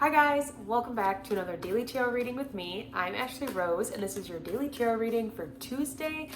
Hi guys, welcome back to another Daily Tarot reading with me. I'm Ashley Rose and this is your Daily Tarot reading for Tuesday,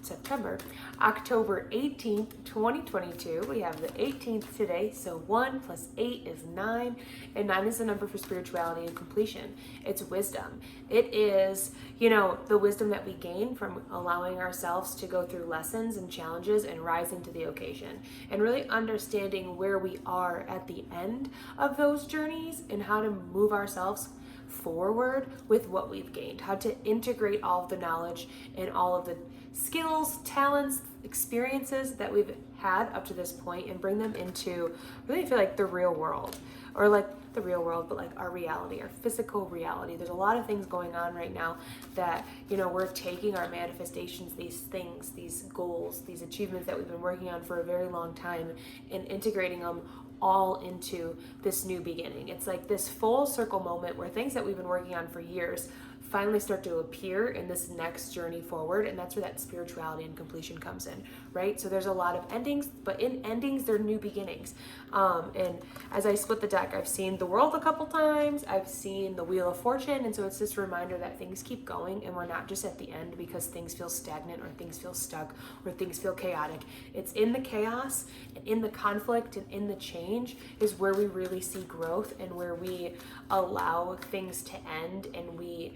September, October 18th, 2022. We have the 18th today, so 1 plus 8 is 9, and 9 is the number for spirituality and completion. It's wisdom. It is, the wisdom that we gain from allowing ourselves to go through lessons and challenges and rising to the occasion, and really understanding where we are at the end of those journeys and how to move ourselves forward with what we've gained, how to integrate all of the knowledge and all of the skills, talents, experiences that we've had up to this point and bring them into, really I feel like the real world, or like the real world, but like our reality, our physical reality. There's a lot of things going on right now that, we're taking our manifestations, these things, these goals, these achievements that we've been working on for a very long time, and integrating them all into this new beginning. It's like this full circle moment where things that we've been working on for years finally start to appear in this next journey forward, and that's where that spirituality and completion comes in, right? So there's a lot of endings, but in endings there are new beginnings. And as I split the deck, I've seen the World a couple times, I've seen the Wheel of Fortune, and so it's this reminder that things keep going and we're not just at the end because things feel stagnant or things feel stuck or things feel chaotic. It's in the chaos and in the conflict and in the change is where we really see growth, and where we allow things to end, and we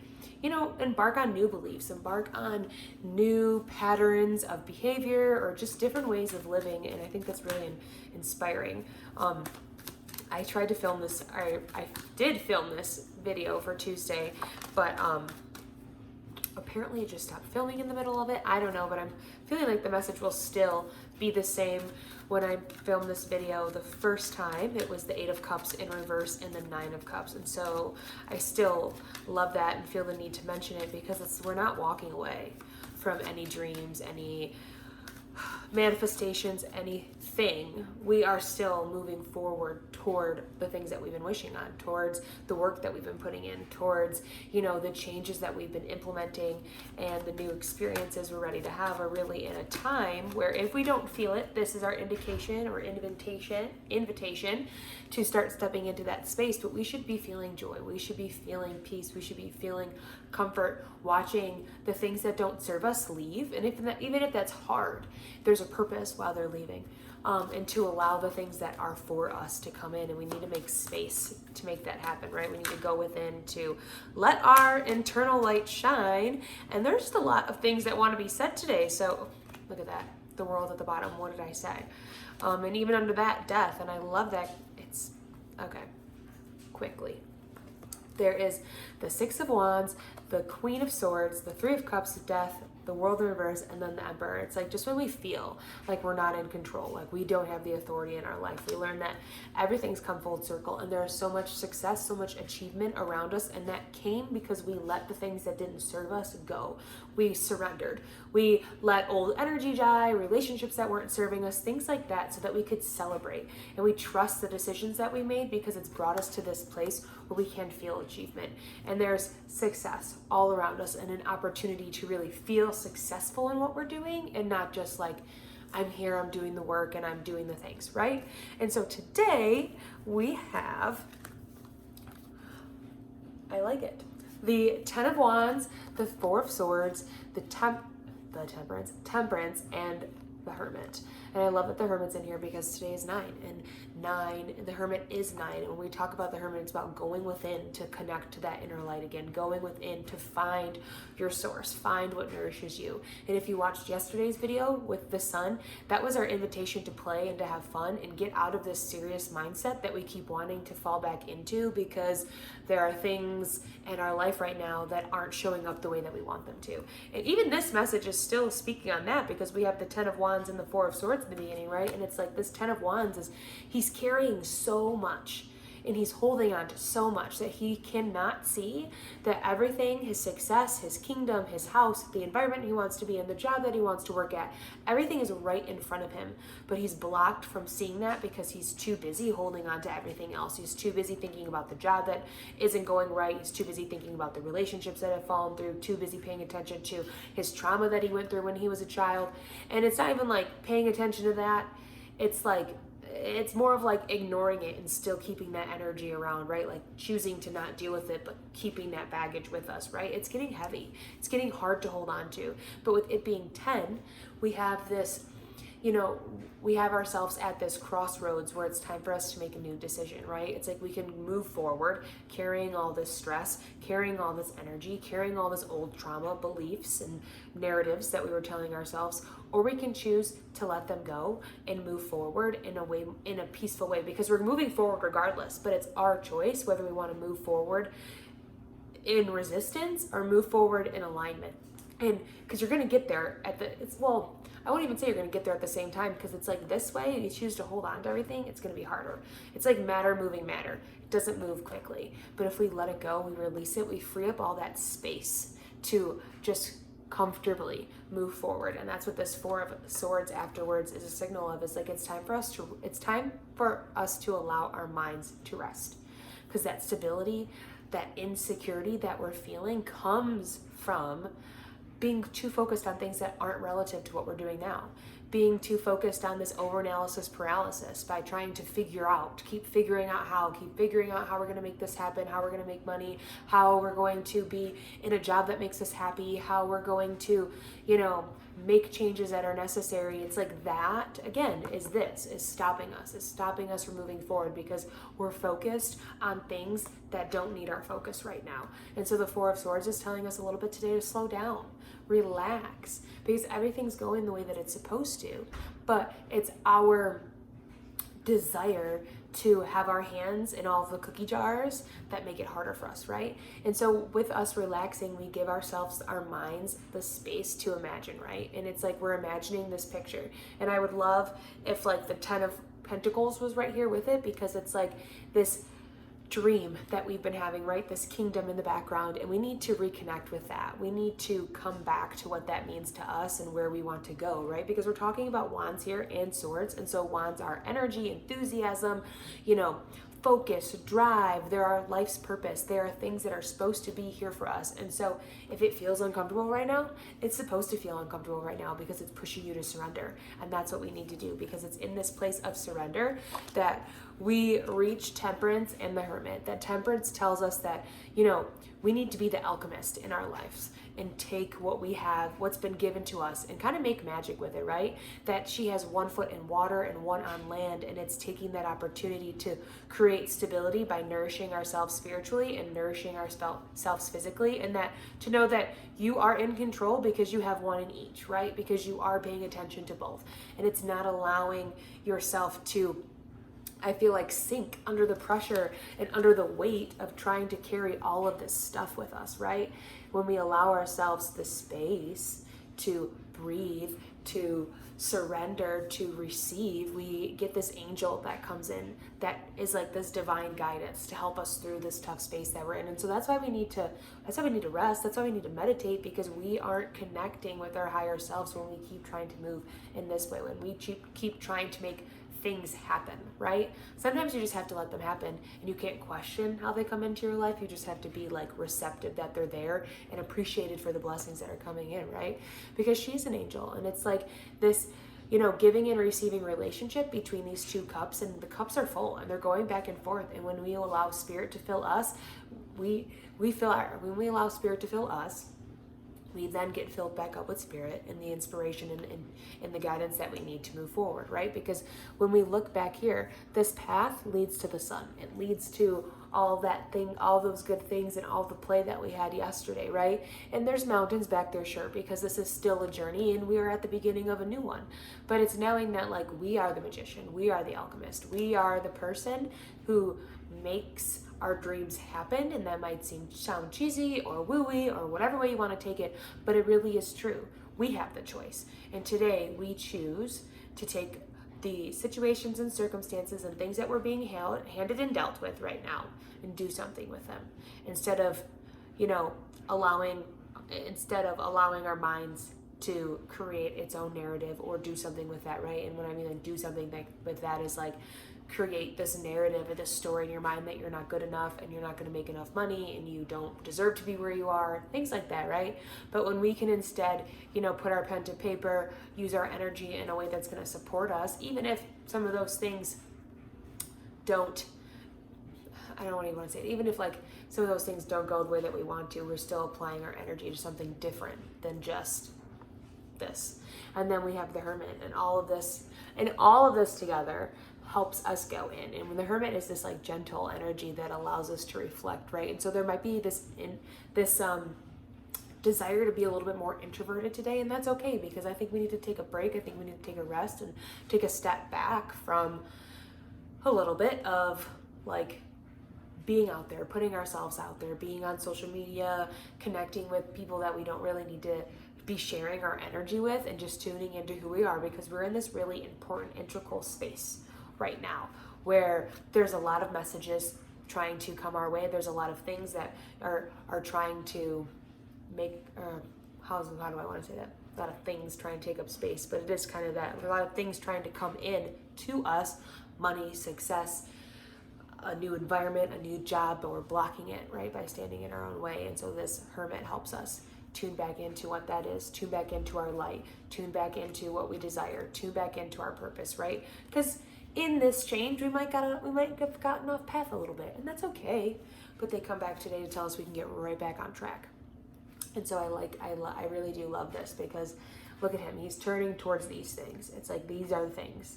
embark on new beliefs, embark on new patterns of behavior, or just different ways of living. And I think that's really inspiring. I tried to film this, I did film this video for Tuesday, but apparently it just stopped filming in the middle of it. I don't know, but I'm feeling like the message will still be the same. When I filmed this video the first time, it was the 8 of Cups in reverse and the 9 of Cups. And so I still love that and feel the need to mention it, because we're not walking away from any dreams, any manifestations, anything. We are still moving forward toward the things that we've been wishing on, towards the work that we've been putting in, towards the changes that we've been implementing, and the new experiences we're ready to have are really in a time where, if we don't feel it, this is our indication or invitation to start stepping into that space. But we should be feeling joy, we should be feeling peace, we should be feeling comfort, watching the things that don't serve us leave. And even if that's hard, there's a purpose while they're leaving, and to allow the things that are for us to come in. And we need to make space to make that happen, right? We need to go within to let our internal light shine. And there's just a lot of things that want to be said today. So look at that, the World at the bottom. What did I say? And even under that, death. And I love that. It's okay. Quickly, there is the 6 of Wands, the Queen of Swords, the 3 of Cups, death, the World in reverse, and then the Emperor. It's like just when we feel like we're not in control, like we don't have the authority in our life, we learn that everything's come full circle, and there's so much success, so much achievement around us, and that came because we let the things that didn't serve us go. We surrendered. We let old energy die, relationships that weren't serving us, things like that, so that we could celebrate. And we trust the decisions that we made because it's brought us to this place where we can feel achievement. And there's success all around us, and an opportunity to really feel successful in what we're doing, and not just like, I'm here, I'm doing the work, and I'm doing the things, right? And so today we have, I like it, the 10 of Wands, the 4 of Swords, the Temperance, and the Hermit. And I love that the Hermit's in here because today is 9, and 9, the Hermit is 9. And when we talk about the Hermit, it's about going within to connect to that inner light again, going within to find your source, find what nourishes you. And if you watched yesterday's video with the Sun, that was our invitation to play and to have fun and get out of this serious mindset that we keep wanting to fall back into, because there are things in our life right now that aren't showing up the way that we want them to. And even this message is still speaking on that, because we have the 10 of Wands and the 4 of Swords in the beginning, right? And it's like this 10 of Wands is, he's carrying so much, and he's holding on to so much that he cannot see that everything, his success, his kingdom, his house, the environment he wants to be in, the job that he wants to work at, everything is right in front of him. But he's blocked from seeing that because he's too busy holding on to everything else. He's too busy thinking about the job that isn't going right. He's too busy thinking about the relationships that have fallen through, too busy paying attention to his trauma that he went through when he was a child. And it's not even like paying attention to that. It's like it's more of like ignoring it and still keeping that energy around, right? Like choosing to not deal with it, but keeping that baggage with us, right? It's getting heavy. It's getting hard to hold on to. But with it being 10, we have this, we have ourselves at this crossroads where it's time for us to make a new decision, right? It's like we can move forward carrying all this stress, carrying all this energy, carrying all this old trauma, beliefs and narratives that we were telling ourselves, or we can choose to let them go and move forward in a peaceful way, because we're moving forward regardless, but it's our choice whether we want to move forward in resistance or move forward in alignment. And because you're going to get there I won't even say you're going to get there at the same time, because it's like this way, you choose to hold on to everything, it's going to be harder. It's like matter moving matter. It doesn't move quickly. But if we let it go, we release it, we free up all that space to just comfortably move forward. And that's what this Four of Swords afterwards is a signal of. Is like it's time for us to allow our minds to rest. Because that stability, that insecurity that we're feeling keeps from being too focused on things that aren't relative to what we're doing now. Being too focused on this overanalysis paralysis by trying to keep figuring out how we're going to make this happen, how we're going to make money, how we're going to be in a job that makes us happy, how we're going to, make changes that are necessary. It's like that, again, is stopping us from moving forward, because we're focused on things that don't need our focus right now. And so the Four of Swords is telling us a little bit today to slow down, relax, because everything's going the way that it's supposed to, but it's our desire to have our hands in all of the cookie jars that make it harder for us, right? And so with us relaxing, we give ourselves, our minds, the space to imagine, right? And it's like we're imagining this picture. And I would love if like the 10 of Pentacles was right here with it, because it's like this dream that we've been having, right? This kingdom in the background, and we need to reconnect with that. We need to come back to what that means to us and where we want to go, right? Because we're talking about wands here and swords, and so wands are energy, enthusiasm, focus, drive. There are life's purpose. There are things that are supposed to be here for us. And so if it feels uncomfortable right now, it's supposed to feel uncomfortable right now, because it's pushing you to surrender. And that's what we need to do, because it's in this place of surrender that we reach Temperance and the Hermit. That Temperance tells us that, we need to be the alchemist in our lives and take what we have, what's been given to us, and kind of make magic with it, right? That she has one foot in water and one on land, and it's taking that opportunity to create stability by nourishing ourselves spiritually and nourishing ourselves physically, and that to know that you are in control because you have one in each, right? Because you are paying attention to both, and it's not allowing yourself to, I feel like, sink under the pressure and under the weight of trying to carry all of this stuff with us, right? When we allow ourselves the space to breathe, to surrender, to receive, we get this angel that comes in that is like this divine guidance to help us through this tough space that we're in. And so that's why we need to rest. That's why we need to meditate, because we aren't connecting with our higher selves when we keep trying to move in this way, when we keep trying to make things happen, right? Sometimes you just have to let them happen, and you can't question how they come into your life. You just have to be like receptive that they're there and appreciated for the blessings that are coming in, right? Because she's an angel, and it's like this, giving and receiving relationship between these two cups, and the cups are full and they're going back and forth. And when we allow spirit to fill us, when we allow spirit to fill us, we then get filled back up with spirit and the inspiration and the guidance that we need to move forward, right? Because when we look back here, this path leads to the sun. It leads to all those good things and all the play that we had yesterday, right? And there's mountains back there, sure, because this is still a journey and we are at the beginning of a new one. But it's knowing that like we are the magician, we are the alchemist, we are the person who makes our dreams happen. And that might sound cheesy or woo-wee or whatever way you want to take it, but it really is true. We have the choice. And today we choose to take the situations and circumstances and things that we're being handed and dealt with right now and do something with them, instead of allowing our minds to create its own narrative or do something with that, right? And what I mean like do something with that is like create this narrative or this story in your mind that you're not good enough and you're not going to make enough money and you don't deserve to be where you are, things like that, right? But when we can instead, put our pen to paper, use our energy in a way that's going to support us, even if some of those things I don't even want to say it, even if like some of those things don't go the way that we want to, we're still applying our energy to something different than just this. And then we have the Hermit, and all of this together helps us go in. And when the Hermit is this like gentle energy that allows us to reflect, right? And so there might be this desire to be a little bit more introverted today, and that's okay, because I think we need to take a break. I think we need to take a rest and take a step back from a little bit of like being out there, putting ourselves out there, being on social media, connecting with people that we don't really need to be sharing our energy with, and just tuning into who we are, because we're in this really important integral space right now where there's a lot of messages trying to come our way. There's a lot of things that are trying to make, how do I want to say that? A lot of things trying to take up space, but it is kind of that. A lot of things trying to come in to us, money, success, a new environment, a new job, but we're blocking it, right, by standing in our own way. And so this Hermit helps us tune back into what that is, tune back into our light, tune back into what we desire, tune back into our purpose, right? Because in this change, we might have gotten off path a little bit, and that's okay. But they come back today to tell us we can get right back on track. And so I really do love this, because look at him. He's turning towards these things. It's like these are the things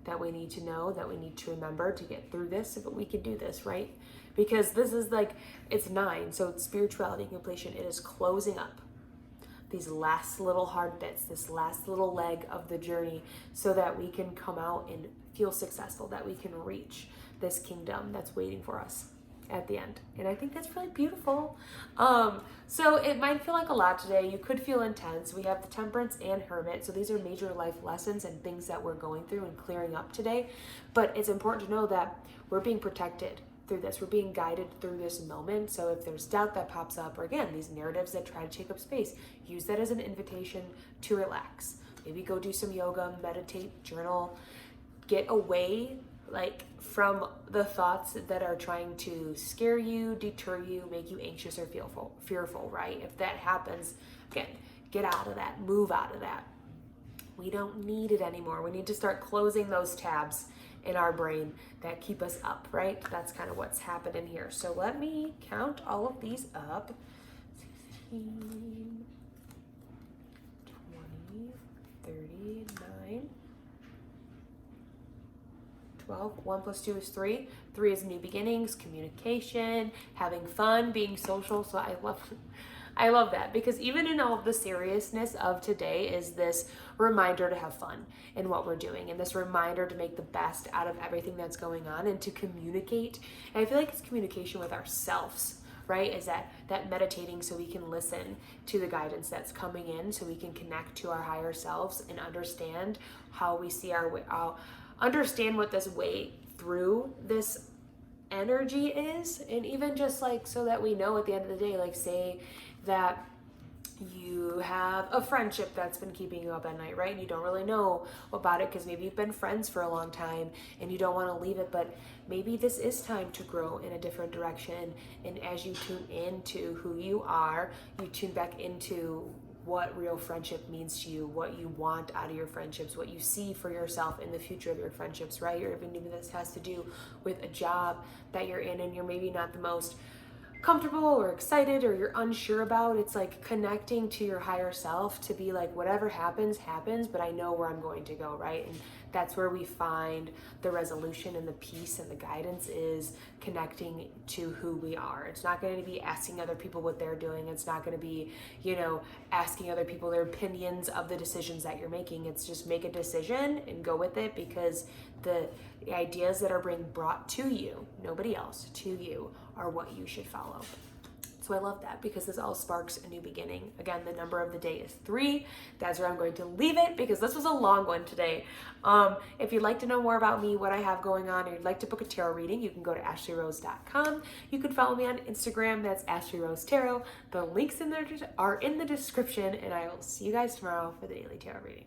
that we need to know, that we need to remember to get through this, so that we can do this, right? Because this is like, it's 9, so it's spirituality completion. It is closing up these last little hard bits, this last little leg of the journey, so that we can come out and feel successful, that we can reach this kingdom that's waiting for us at the end. And I think that's really beautiful. So it might feel like a lot today. You could feel intense. We have the Temperance and Hermit. So these are major life lessons and things that we're going through and clearing up today. But it's important to know that we're being protected through this. We're being guided through this moment. So if there's doubt that pops up, or again, these narratives that try to take up space, use that as an invitation to relax. Maybe go do some yoga, meditate, journal, get away like from the thoughts that are trying to scare you, deter you, make you anxious or fearful, right? If that happens, again, get out of that, move out of that. We don't need it anymore. We need to start closing those tabs in our brain that keep us up, right? That's kind of what's happening here. So let me count all of these up. 16, 20, 39, 12. 1 plus 2 is 3. 3 is new beginnings, communication, having fun, being social. So I love that, because even in all of the seriousness of today is this reminder to have fun in what we're doing, and this reminder to make the best out of everything that's going on, and to communicate. And I feel like it's communication with ourselves, right? Is that meditating, so we can listen to the guidance that's coming in, so we can connect to our higher selves and understand how we see our way, understand what this way through this energy is. And even just like, so that we know at the end of the day, like say that you have a friendship that's been keeping you up at night, right? And you don't really know about it, because maybe you've been friends for a long time and you don't want to leave it, but maybe this is time to grow in a different direction. And as you tune into who you are, you tune back into what real friendship means to you, what you want out of your friendships, what you see for yourself in the future of your friendships, right? Or even if this has to do with a job that you're in and you're maybe not the most comfortable or excited, or you're unsure about. It's like connecting to your higher self to be like, whatever happens, but I know where I'm going to go, right? And that's where we find the resolution and the peace and the guidance, is connecting to who we are. It's not going to be asking other people what they're doing. It's not going to be, asking other people their opinions of the decisions that you're making. It's just make a decision and go with it, because the ideas that are being brought to you, nobody else, to you, are what you should follow. So I love that, because this all sparks a new beginning. Again, the number of the day is 3. That's where I'm going to leave it, because this was a long one today. If you'd like to know more about me, what I have going on, or you'd like to book a tarot reading, you can go to ashleyrose.com. You can follow me on Instagram. That's Ashley Rose Tarot. The links in there are in the description, and I will see you guys tomorrow for the daily tarot reading.